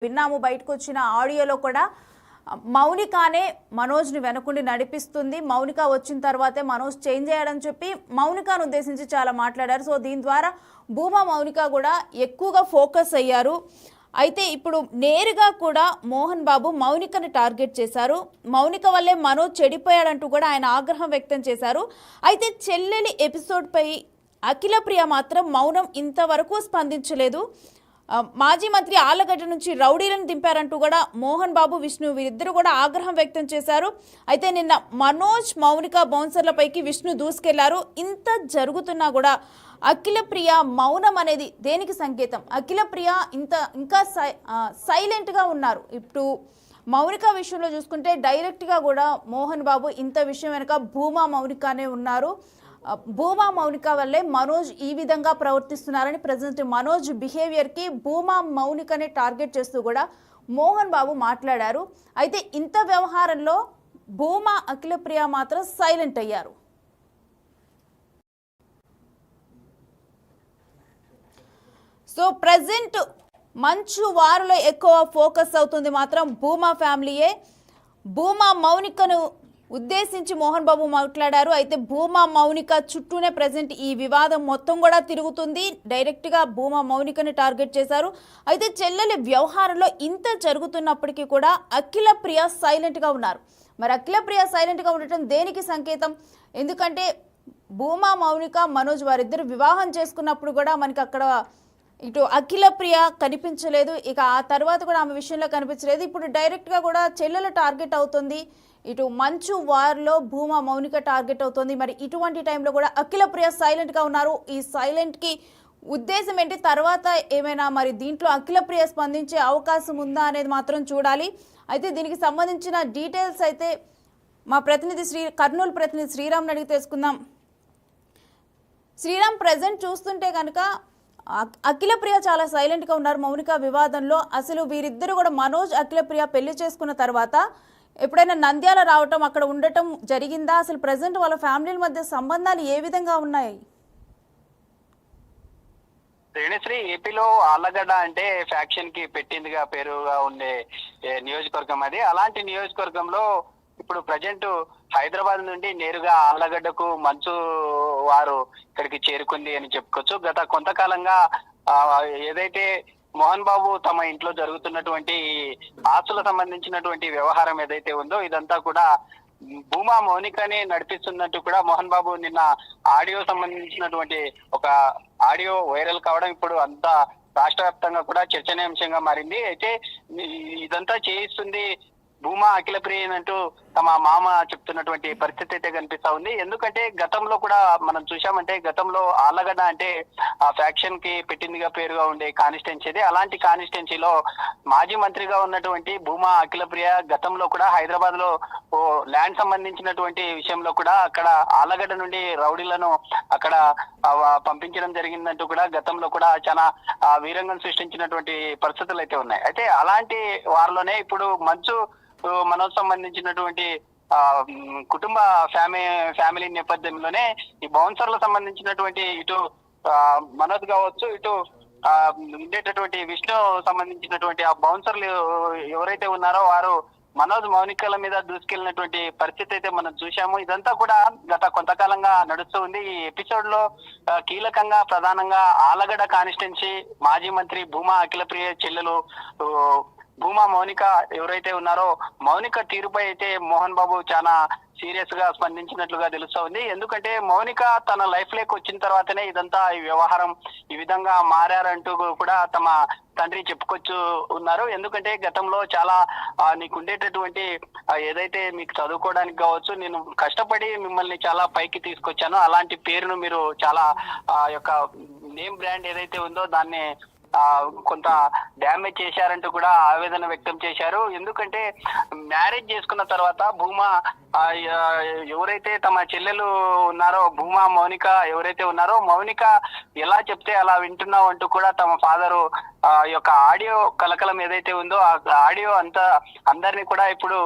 విన్నాము బయటకు వచ్చిన ఆడియోలో కూడా మౌనికానే మనోజ్ని వెనకుండి నడిపిస్తుంది. మౌనిక వచ్చిన తర్వాతే మనోజ్ చేంజ్ అయ్యాడని చెప్పి మౌనికాను ఉద్దేశించి చాలా మాట్లాడారు. సో దీని ద్వారా భూమా మౌనిక కూడా ఎక్కువగా ఫోకస్ అయ్యారు. అయితే ఇప్పుడు నేరుగా కూడా మోహన్ బాబు మౌనికని టార్గెట్ చేశారు. మౌనిక వల్లే మనోజ్ చెడిపోయాడంటూ కూడా ఆయన ఆగ్రహం వ్యక్తం చేశారు. అయితే చెల్లెలి ఎపిసోడ్పై అఖిల ప్రియ మాత్రం మౌనం ఇంతవరకు స్పందించలేదు. మాజీ మంత్రి ఆళ్లగడ్డ నుంచి రౌడీలను దింపారంటూ కూడా మోహన్ బాబు, విష్ణు వీరిద్దరూ కూడా ఆగ్రహం వ్యక్తం చేశారు. అయితే నిన్న మనోజ్, మౌనిక బౌన్సర్లపైకి విష్ణు దూసుకెళ్లారు. ఇంత జరుగుతున్నా కూడా అఖిల ప్రియ మౌనం అనేది దేనికి సంకేతం? అఖిల ప్రియ ఇంకా సైలెంట్గా ఉన్నారు. ఇప్పుడు మౌనిక విషయంలో చూసుకుంటే డైరెక్ట్గా కూడా మోహన్ బాబు ఇంత విషయం వెనుక భూమా మౌనికనే ఉన్నారు. భూమా మౌనిక వల్లే మనోజ్ ఈ విధంగా ప్రవర్తిస్తున్నారని ప్రజెంట్ మనోజ్ బిహేవియర్కి భూమా మౌనికనే టార్గెట్ చేస్తూ కూడా మోహన్ బాబు మాట్లాడారు. అయితే ఇంత వ్యవహారంలో భూమా, అఖిల ప్రియ మాత్రం సైలెంట్ అయ్యారు. సో ప్రజెంట్ మంచు వారిలో ఎక్కువ ఫోకస్ అవుతుంది మాత్రం భూమా ఫ్యామిలీయే. భూమా మౌనికను ఉద్దేశించి మోహన్ బాబు మాట్లాడారు. అయితే భూమా మౌనిక చుట్టూనే ప్రజెంట్ ఈ వివాదం మొత్తం కూడా తిరుగుతుంది. డైరెక్ట్గా భూమా మౌనికని టార్గెట్ చేశారు. అయితే చెల్లెలి వ్యవహారంలో ఇంత జరుగుతున్నప్పటికీ కూడా అఖిల ప్రియ సైలెంట్గా ఉన్నారు. మరి అఖిల ప్రియ సైలెంట్గా ఉండటం దేనికి సంకేతం? ఎందుకంటే భూమా, మౌనిక, మనోజ్ వారిద్దరు వివాహం చేసుకున్నప్పుడు కూడా మనకి అక్కడ ఇటు అఖిల ప్రియ కనిపించలేదు. ఇక ఆ తర్వాత కూడా ఆమె విషయంలో కనిపించలేదు. ఇప్పుడు డైరెక్ట్గా కూడా చెల్లెలు టార్గెట్ అవుతుంది. ఇటు మంచు వార్లో భూమా మౌనిక టార్గెట్ అవుతుంది. మరి ఇటువంటి టైంలో కూడా అఖిల ప్రియ సైలెంట్గా ఉన్నారు. ఈ సైలెంట్కి ఉద్దేశం ఏంటి? తర్వాత ఏమైనా మరి దీంట్లో అఖిల ప్రియ స్పందించే అవకాశం ఉందా అనేది మాత్రం చూడాలి. అయితే దీనికి సంబంధించిన డీటెయిల్స్ అయితే మా ప్రతినిధి కర్నూలు ప్రతినిధి శ్రీరామ్ని అడిగి తెలుసుకుందాం. శ్రీరామ్, ప్రజెంట్ చూస్తుంటే కనుక అఖిల ప్రియ చాలా సైలెంట్గా ఉన్నారు మౌనిక వివాదంలో. అసలు వీరిద్దరు కూడా మనోజ్, అఖిల ప్రియ పెళ్లి చేసుకున్న తర్వాత ఎప్పుడైనా నంద్యాల రావటం, అక్కడ ఉండటం జరిగిందా? అసలు ప్రజెంట్ వాళ్ళ ఫ్యామిలీల మధ్య సంబంధాలు ఏ విధంగా ఉన్నాయి? రేణుశ్రీ, ఏపీలో ఆళ్లగడ్డ అంటే ఫ్యాక్షన్ కి పెట్టిందిగా పేరుగా ఉండే నియోజకవర్గం అది. అలాంటి నియోజకవర్గంలో ఇప్పుడు ప్రజెంట్ హైదరాబాద్ నుండి నేరుగా ఆళ్లగడ్డకు మంచు వారు ఇక్కడికి చేరుకుంది అని చెప్పుకోవచ్చు. గత కొంతకాలంగా ఏదైతే మోహన్ బాబు తమ ఇంట్లో జరుగుతున్నటువంటి ఆస్తులకు సంబంధించినటువంటి వ్యవహారం ఏదైతే ఉందో ఇదంతా కూడా భూమా మౌనికనే నడిపిస్తున్నట్టు కూడా మోహన్ బాబు నిన్న ఆడియో సంబంధించినటువంటి ఒక ఆడియో వైరల్ కావడం ఇప్పుడు అంతా రాష్ట్ర వ్యాప్తంగా కూడా చర్చనీయాంశంగా మారింది. అయితే ఇదంతా చేయిస్తుంది భూమా, అఖిల ప్రియ అంటూ తమ మామ చెప్తున్నటువంటి పరిస్థితి అయితే కనిపిస్తా ఉంది. ఎందుకంటే గతంలో కూడా మనం చూసామంటే గతంలో ఆళ్లగడ్డ అంటే ఆ ఫ్యాక్షన్ కి పెట్టిందిగా పేరుగా ఉండే కాన్స్టిట్యున్సీ. అలాంటి కాన్స్టిట్యున్సీలో మాజీ మంత్రిగా ఉన్నటువంటి భూమా, అఖిల ప్రియ గతంలో కూడా హైదరాబాద్ లో ల్యాండ్ సంబంధించినటువంటి విషయంలో కూడా అక్కడ ఆళ్లగడ్డ నుండి రౌడీలను అక్కడ పంపించడం జరిగిందంటూ కూడా గతంలో కూడా చాలా వీరంగం సృష్టించినటువంటి పరిస్థితులు అయితే ఉన్నాయి. అయితే అలాంటి వారిలోనే ఇప్పుడు మంచు మనోజ్ సంబంధించినటువంటి కుటుంబ ఫ్యామిలీ నేపథ్యంలోనే ఈ బౌన్సర్లకు సంబంధించినటువంటి ఇటు మనోజ్ కావచ్చు, ఇటు ఉండేటటువంటి విష్ణు సంబంధించినటువంటి ఆ బౌన్సర్లు ఎవరైతే ఉన్నారో వారు మనోజ్, మౌనికల మీద దూసుకెళ్లినటువంటి పరిస్థితి అయితే మనం చూసాము. ఇదంతా కూడా గత కొంతకాలంగా నడుస్తూ ఉంది. ఈ ఎపిసోడ్ లో కీలకంగా ప్రధానంగా ఆళ్లగడ్డ కాన్స్టిట్యున్సీ మాజీ మంత్రి భూమా, అఖిల ప్రియ చెల్లెలు భూమా మౌనిక ఎవరైతే ఉన్నారో మౌనిక తీరుపై అయితే మోహన్ బాబు చాలా సీరియస్ గా స్పందించినట్లుగా తెలుస్తా ఉంది. ఎందుకంటే మౌనిక తన లైఫ్ లోకి వచ్చిన తర్వాతనే ఇదంతా ఈ వ్యవహారం ఈ విధంగా మారారంటూ కూడా తమ తండ్రి చెప్పుకొచ్చు ఉన్నారు. ఎందుకంటే గతంలో చాలా నీకుండేటటువంటి ఏదైతే మీకు చదువుకోవడానికి కావచ్చు, నేను కష్టపడి మిమ్మల్ని చాలా పైకి తీసుకొచ్చాను, అలాంటి పేరును మీరు చాలా యొక్క నేమ్ బ్రాండ్ ఏదైతే ఉందో దాన్ని కొంత డ్యామేజ్ చేశారంటూ కూడా ఆవేదన వ్యక్తం చేశారు. ఎందుకంటే మ్యారేజ్ చేసుకున్న తర్వాత భూమా ఎవరైతే తమ చెల్లెలు ఉన్నారో భూమా మౌనిక ఎవరైతే ఉన్నారో మౌనిక ఎలా చెప్తే అలా వింటున్నావు అంటూ కూడా తమ ఫాదరు యొక్క ఆడియో కలకలం ఏదైతే ఉందో ఆ ఆడియో అంతా అందరినీ కూడా ఇప్పుడు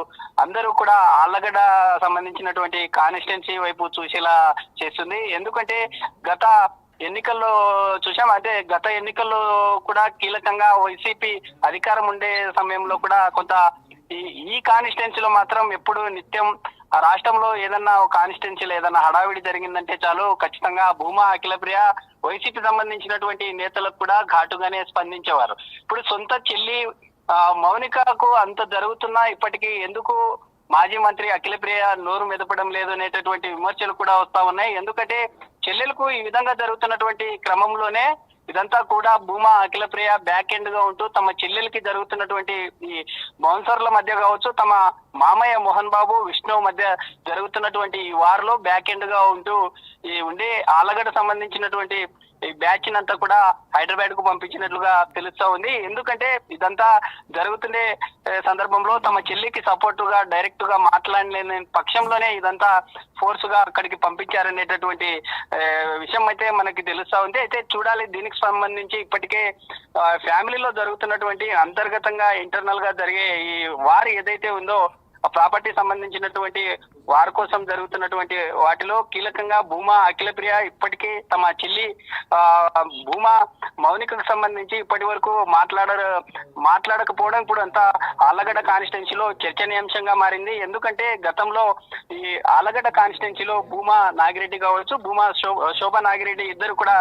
అందరూ కూడా ఆళ్లగడ్డ సంబంధించినటువంటి కాన్స్టిట్యున్సీ వైపు చూసేలా చేస్తుంది. ఎందుకంటే గత ఎన్నికల్లో చూసాం. అయితే గత ఎన్నికల్లో కూడా కీలకంగా వైసీపీ అధికారం ఉండే సమయంలో కూడా కొంత ఈ కాన్స్టిట్యున్సీలో మాత్రం ఎప్పుడు నిత్యం ఆ రాష్ట్రంలో ఏదన్నా ఒక కాన్స్టిట్యున్సీలో ఏదన్నా హడావిడి జరిగిందంటే చాలు ఖచ్చితంగా భూమా అఖిలప్రియ వైసీపీ సంబంధించినటువంటి నేతలకు కూడా ఘాటుగానే స్పందించేవారు. ఇప్పుడు సొంత చెల్లి మౌనికకు అంత జరుగుతున్నా ఇప్పటికీ ఎందుకు మాజీ మంత్రి అఖిలప్రియ నోరు మెదపడం లేదు అనేటటువంటి విమర్శలు కూడా వస్తా ఉన్నాయి. ఎందుకంటే చెల్లెలకు ఈ విధంగా జరుగుతున్నటువంటి క్రమంలోనే ఇదంతా కూడా భూమా అఖిలప్రియ బ్యాక్ ఎండ్ గా ఉంటూ తమ చెల్లెలకి జరుగుతున్నటువంటి ఈ బౌన్సర్ల మధ్య కావచ్చు, తమ మామయ్య మోహన్ బాబు విష్ణు మధ్య జరుగుతున్నటువంటి ఈ వార్లో బ్యాక్ ఎండ్ గా ఉంటూ ఈ ఉండే ఆలగడ్డ సంబంధించినటువంటి ఈ బ్యాచ్ అంతా కూడా హైదరాబాద్ కు పంపించినట్లుగా తెలుస్తా ఉంది. ఎందుకంటే ఇదంతా జరుగుతుండే సందర్భంలో తమ చెల్లికి సపోర్ట్ గా డైరెక్ట్ గా మాట్లాడలేని పక్షంలోనే ఇదంతా ఫోర్స్ గా అక్కడికి పంపించారనేటటువంటి విషయం అయితే మనకి తెలుస్తా ఉంది. అయితే చూడాలి, దీనికి సంబంధించి ఇప్పటికే ఫ్యామిలీలో జరుగుతున్నటువంటి అంతర్గతంగా ఇంటర్నల్ గా జరిగే ఈ వార్ ఏదైతే ఉందో ఆ ప్రాపర్టీ సంబంధించినటువంటి వారి కోసం జరుగుతున్నటువంటి వాటిలో కీలకంగా భూమా అఖిలప్రియ ఇప్పటికీ తమ చెల్లి భూమా మౌనికకు సంబంధించి ఇప్పటి వరకు మాట్లాడకపోవడం ఇప్పుడు అంతా ఆలగడ్డ కాన్స్టిట్యున్సీలో చర్చనీయాంశంగా మారింది. ఎందుకంటే గతంలో ఈ ఆలగడ్డ కాన్స్టిట్యున్సీలో భూమా నాగిరెడ్డి కావచ్చు, భూమా శోభా నాగిరెడ్డి ఇద్దరు కూడా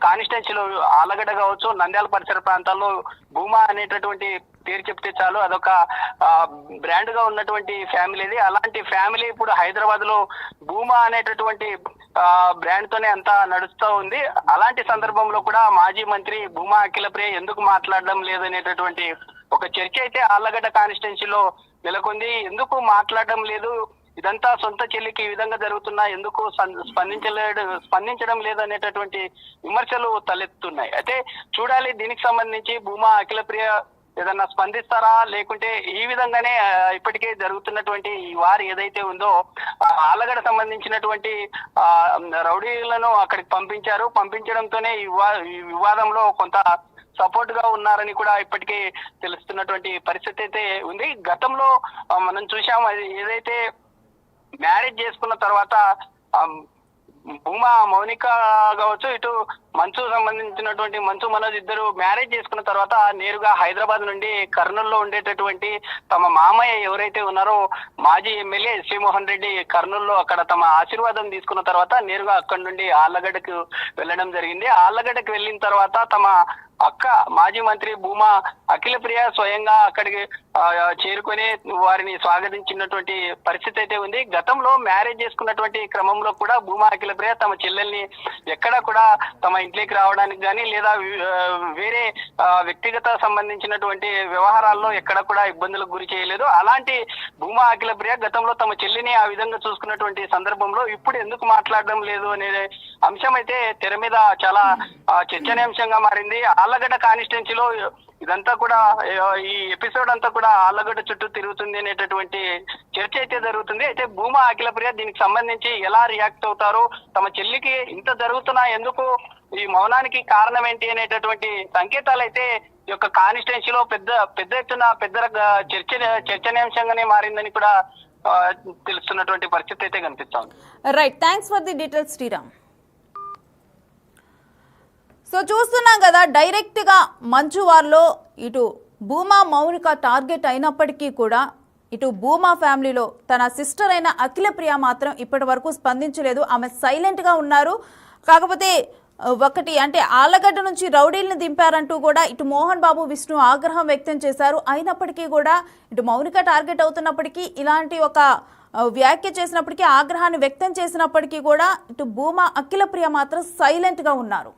కాన్స్టిట్యున్సీలో ఆలగడ్డ కావచ్చు, నంద్యాల పరిసర ప్రాంతాల్లో భూమా అనేటటువంటి పేరు చెప్తే చాలు అదొక బ్రాండ్ గా ఉన్నటువంటి ఫ్యామిలీది. అలాంటి ఫ్యామిలీ ఇప్పుడు హైదరాబాద్ లో భూమా అనేటటువంటి బ్రాండ్ తోనే అంతా నడుస్తూ ఉంది. అలాంటి సందర్భంలో కూడా మాజీ మంత్రి భూమా అఖిలప్రియ ఎందుకు మాట్లాడడం లేదనేటటువంటి ఒక చర్చ అయితే ఆళ్లగడ్డ కాన్స్టిట్యున్సీలో నెలకొంది. ఎందుకు మాట్లాడడం లేదు, ఇదంతా సొంత చెల్లికి ఈ విధంగా జరుగుతున్నా ఎందుకు స్పందించడం లేదు అనేటటువంటి విమర్శలు తలెత్తున్నాయి. అయితే చూడాలి, దీనికి సంబంధించి భూమా అఖిలప్రియ ఏదన్నా స్పందిస్తారా, లేకుంటే ఈ విధంగానే ఇప్పటికే జరుగుతున్నటువంటి ఈ వార్ ఏదైతే ఉందో ఆలగడ సంబంధించినటువంటి రౌడీలను అక్కడికి పంపించడంతోనే ఈ వివాదంలో కొంత సపోర్ట్ గా ఉన్నారని కూడా ఇప్పటికే తెలుస్తున్నటువంటి పరిస్థితి అయితే ఉంది. గతంలో మనం చూసాం, అది ఏదైతే మ్యారేజ్ చేసుకున్న తర్వాత భూమా మౌనిక కావచ్చు, ఇటు మంచు సంబంధించినటువంటి మంచు మనోజ్ ఇద్దరు మ్యారేజ్ చేసుకున్న తర్వాత నేరుగా హైదరాబాద్ నుండి కర్నూలులో ఉండేటటువంటి తమ మామయ్య ఎవరైతే ఉన్నారో మాజీ ఎమ్మెల్యే ఎస్వి మోహన్ రెడ్డి కర్నూలులో అక్కడ తమ ఆశీర్వాదం తీసుకున్న తర్వాత నేరుగా అక్కడి నుండి ఆళ్లగడ్డకు వెళ్ళడం జరిగింది. ఆళ్లగడ్డకు వెళ్ళిన తర్వాత తమ అక్క మాజీ మంత్రి భూమా అఖిలప్రియ స్వయంగా అక్కడికి చేరుకొని వారిని స్వాగతించినటువంటి పరిస్థితి అయితే ఉంది. గతంలో మ్యారేజ్ చేసుకున్నటువంటి క్రమంలో కూడా భూమా అఖిలప్రియ తమ చెల్లెల్ని ఎక్కడా కూడా తమ ఇంట్లోకి రావడానికి కానీ లేదా వేరే వ్యక్తిగత సంబంధించినటువంటి వ్యవహారాల్లో ఎక్కడ కూడా ఇబ్బందులకు గురి చేయలేదు. అలాంటి భూమా అఖిలప్రియ గతంలో తమ చెల్లిని ఆ విధంగా చూసుకున్నటువంటి సందర్భంలో ఇప్పుడు ఎందుకు మాట్లాడడం లేదు అనే అంశం అయితే తెర మీద చాలా చర్చనీయాంశంగా మారింది. ఆళ్లగడ్డ కాన్స్టిట్యున్సీలో ఇదంతా కూడా ఈ ఎపిసోడ్ అంతా కూడా ఆళ్లగడ్డ చుట్టూ తిరుగుతుంది అనేటటువంటి చర్చ అయితే జరుగుతుంది. అయితే భూమా అఖిలప్రియ దీనికి సంబంధించి ఎలా రియాక్ట్ అవుతారు, తమ చెల్లికి ఇంత జరుగుతున్నా ఎందుకు ఈ మౌనానికి కారణం ఏంటి అనేటటువంటి సంకేతాలు అయితే ఈ యొక్క కాన్స్టిట్యున్సీలో పెద్ద ఎత్తున చర్చనీయాంశంగానే మారిందని కూడా తెలుస్తున్నటువంటి పరిస్థితి అయితే కనిపిస్తోంది. Right, thanks for the details Sriram. So చూస్తున్నాం కదా, డైరెక్ట్గా మంచు వార్లో ఇటు భూమా మౌనిక టార్గెట్ అయినప్పటికీ కూడా ఇటు భూమా ఫ్యామిలీలో తన సిస్టర్ అయిన అఖిలప్రియ మాత్రం ఇప్పటి వరకు స్పందించలేదు. ఆమె సైలెంట్గా ఉన్నారు. కాకపోతే ఒకటి అంటే ఆళ్లగడ్డ నుంచి రౌడీలను దింపారంటూ కూడా ఇటు మోహన్ బాబు విష్ణు ఆగ్రహం వ్యక్తం చేశారు. అయినప్పటికీ కూడా ఇటు మౌనిక టార్గెట్ అవుతున్నప్పటికీ ఇలాంటి ఒక వ్యాఖ్య చేసినప్పటికీ ఆగ్రహాన్ని వ్యక్తం చేసినప్పటికీ కూడా ఇటు భూమా అఖిలప్రియ మాత్రం సైలెంట్గా ఉన్నారు.